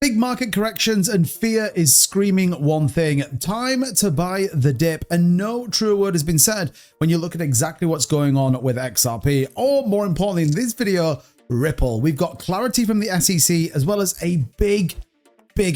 Big market corrections and fear is screaming one thing: time to buy the dip. And no truer word has been said when you look at exactly what's going on with XRP, or more importantly in this video, Ripple. We've got clarity from the SEC as well as a big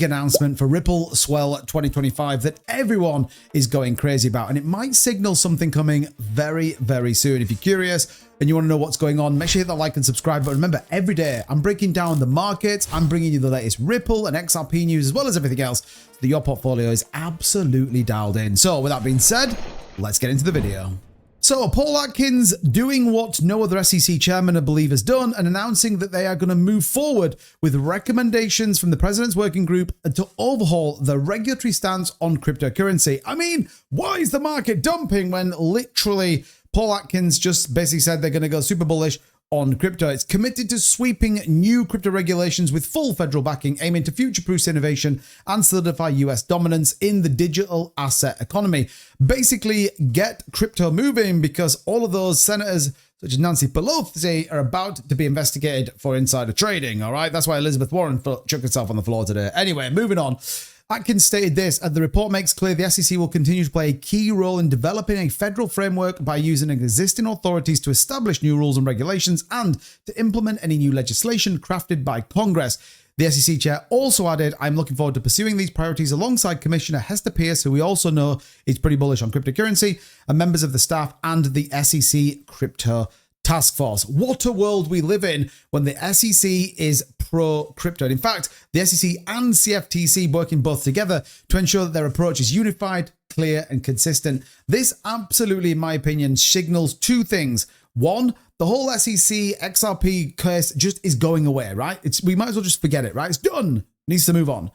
announcement for Ripple Swell 2025 that everyone is going crazy about, and it might signal something coming very soon. If you're curious and you want to know what's going on, make sure you hit that like and subscribe. But remember, every day I'm breaking down the markets, I'm bringing you the latest Ripple and XRP news as well as everything else so that your portfolio is absolutely dialed in. So with that being said, let's get into the video. So Paul Atkins doing what no other SEC chairman I believe has done, and announcing that they are going to move forward with recommendations from the president's working group to overhaul the regulatory stance on cryptocurrency. I mean, why is the market dumping when literally Paul Atkins just basically said they're going to go super bullish on crypto? It's committed to sweeping new crypto regulations with full federal backing, aiming to future-proof innovation and solidify US dominance in the digital asset economy. Basically, get crypto moving, because all of those senators such as Nancy Pelosi are about to be investigated for insider trading. All right, that's why Elizabeth Warren chucked herself on the floor today. Anyway, moving on. Atkins stated this: the report makes clear the SEC will continue to play a key role in developing a federal framework by using existing authorities to establish new rules and regulations and to implement any new legislation crafted by Congress. The SEC chair also added, "I'm looking forward to pursuing these priorities alongside Commissioner Hester Pierce, who we also know is pretty bullish on cryptocurrency, and members of the staff and the SEC Crypto Task Force." What a world we live in when the SEC is pro-crypto. In fact, the SEC and CFTC working both together to ensure that their approach is unified, clear, and consistent. This absolutely, in my opinion, signals two things. One, the whole SEC XRP case just is going away, right? We might as well just forget it, right? It's done. It needs to move on.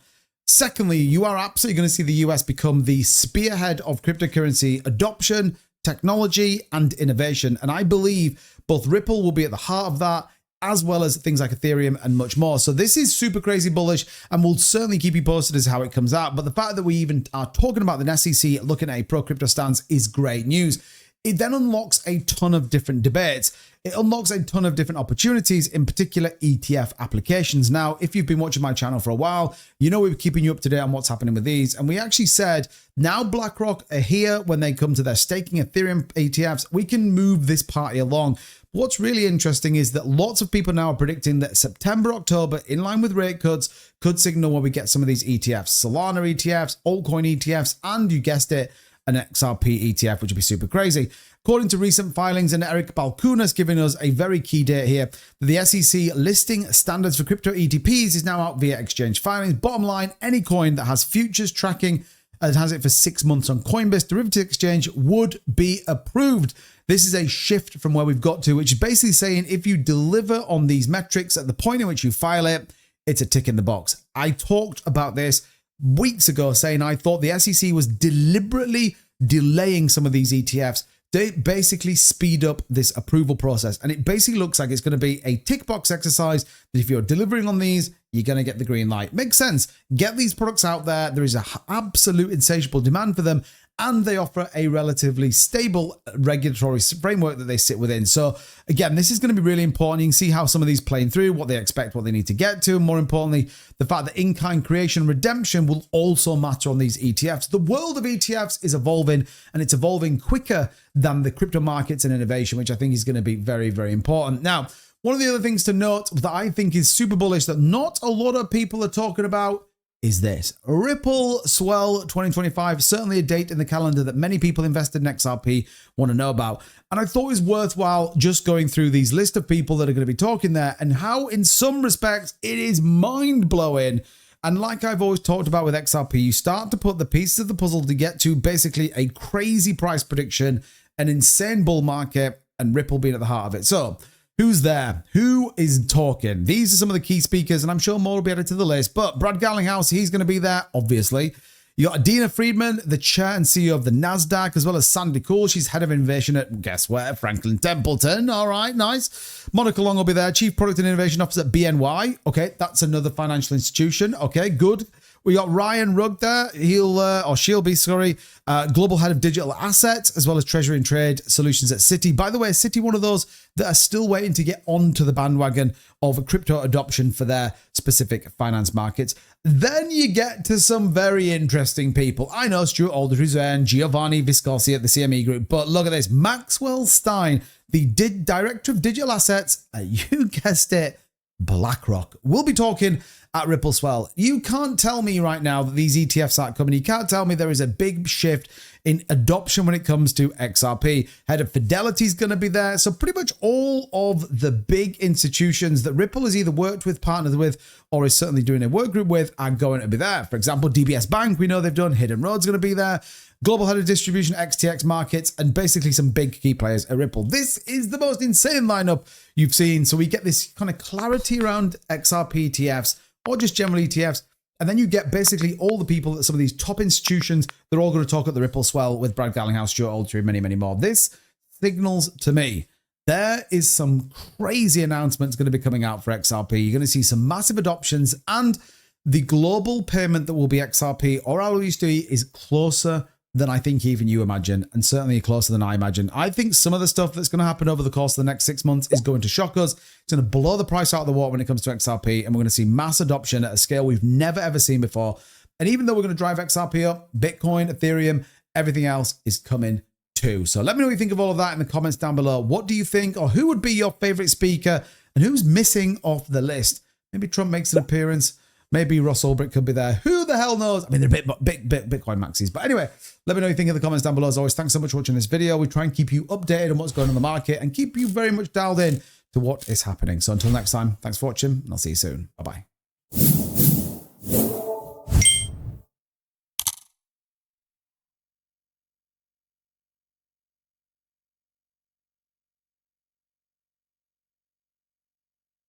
Secondly, you are absolutely going to see the US become the spearhead of cryptocurrency adoption, technology, and innovation. And I believe both Ripple will be at the heart of that, as well as things like Ethereum and much more. So this is super crazy bullish, and we'll certainly keep you posted as how it comes out. But the fact that we even are talking about the SEC looking at a pro-crypto stance is great news. It then unlocks a ton of different debates. It unlocks a ton of different opportunities, in particular ETF applications. Now, if you've been watching my channel for a while, you know we're keeping you up to date on what's happening with these. And we actually said, now Blackrock are here when they come to their staking Ethereum ETFs, we can move this party along. What's really interesting is that lots of people now are predicting that September, October, in line with rate cuts, could signal where we get some of these ETFs, Solana ETFs, Altcoin ETFs, and you guessed it, an XRP ETF, which would be super crazy. According to recent filings, and Eric Balkunas giving us a very key date here, the SEC listing standards for crypto ETPs is now out via exchange filings. Bottom line, any coin that has futures tracking and has it for 6 months on Coinbase Derivatives Exchange would be approved. This is a shift from where we've got to, which is basically saying if you deliver on these metrics at the point in which you file it, it's a tick in the box. I talked about this weeks ago, saying I thought the SEC was deliberately delaying some of these ETFs. They basically speed up this approval process, and it basically looks like it's going to be a tick box exercise that if you're delivering on these, you're going to get the green light. Makes sense. Get these products out there. There is an absolute insatiable demand for them, and they offer a relatively stable regulatory framework that they sit within. So again, this is going to be really important. You can see how some of these playing through, what they expect, what they need to get to, and more importantly, the fact that in-kind creation redemption will also matter on these ETFs. The world of ETFs is evolving, and it's evolving quicker than the crypto markets and innovation, which I think is going to be very important. Now, one of the other things to note that I think is super bullish that not a lot of people are talking about is this: Ripple Swell 2025, certainly a date in the calendar that many people invested in XRP want to know about. And I thought it was worthwhile just going through these list of people that are going to be talking there, and how in some respects it is mind-blowing. And like I've always talked about with XRP, you start to put the pieces of the puzzle to get to basically a crazy price prediction, an insane bull market, and Ripple being at the heart of it. So who's there? Who is talking? These are some of the key speakers, and I'm sure more will be added to the list. But Brad Garlinghouse, he's going to be there, obviously. You got Adina Friedman, the chair and CEO of the NASDAQ, as well as Sandy Cool. She's head of innovation at, guess where, Franklin Templeton. All right, nice. Monica Long will be there, chief product and innovation officer at BNY. Okay, that's another financial institution. Okay, good. We got Ryan Rugg there. She'll be, global head of digital assets, as well as treasury and trade solutions at Citi. By the way, Citi, one of those that are still waiting to get onto the bandwagon of crypto adoption for their specific finance markets. Then you get to some very interesting people. I know Stuart Aldridge and Giovanni Viscosi at the CME Group, but look at this. Maxwell Stein, the Director of Digital Assets, you guessed it, Blackrock. We'll be talking at Ripple Swell. You can't tell me right now that these ETFs aren't coming. You can't tell me there is a big shift in adoption when it comes to XRP. Head of Fidelity is going to be there. So pretty much all of the big institutions that Ripple has either worked with, partnered with, or is certainly doing a work group with are going to be there. For example, DBS Bank, we know they've done. Hidden Road's going to be there. Global Head of Distribution, XTX Markets, and basically some big key players at Ripple. This is the most insane lineup you've seen. So we get this kind of clarity around XRP ETFs, or just general ETFs. And then you get basically all the people at some of these top institutions. They're all going to talk at the Ripple Swell with Brad Garlinghouse, Stuart Aldridge, many, many more. This signals to me there is some crazy announcements going to be coming out for XRP. You're going to see some massive adoptions, and the global payment that will be XRP or RUSD is closer than I think even you imagine, and certainly closer than I imagine. I think some of the stuff that's going to happen over the course of the next 6 months is going to shock us. It's going to blow the price out of the water when it comes to XRP, and we're going to see mass adoption at a scale we've never, ever seen before. And even though we're going to drive XRP up, Bitcoin, Ethereum, everything else is coming too. So let me know what you think of all of that in the comments down below. What do you think, or who would be your favorite speaker, and who's missing off the list? Maybe Trump makes an appearance. Maybe Ross Ulbricht could be there. Who the hell knows? I mean, they're big Bitcoin maxis. But anyway, let me know what you think in the comments down below. As always, thanks so much for watching this video. We try and keep you updated on what's going on in the market and keep you very much dialed in to what is happening. So until next time, thanks for watching, and I'll see you soon. Bye-bye.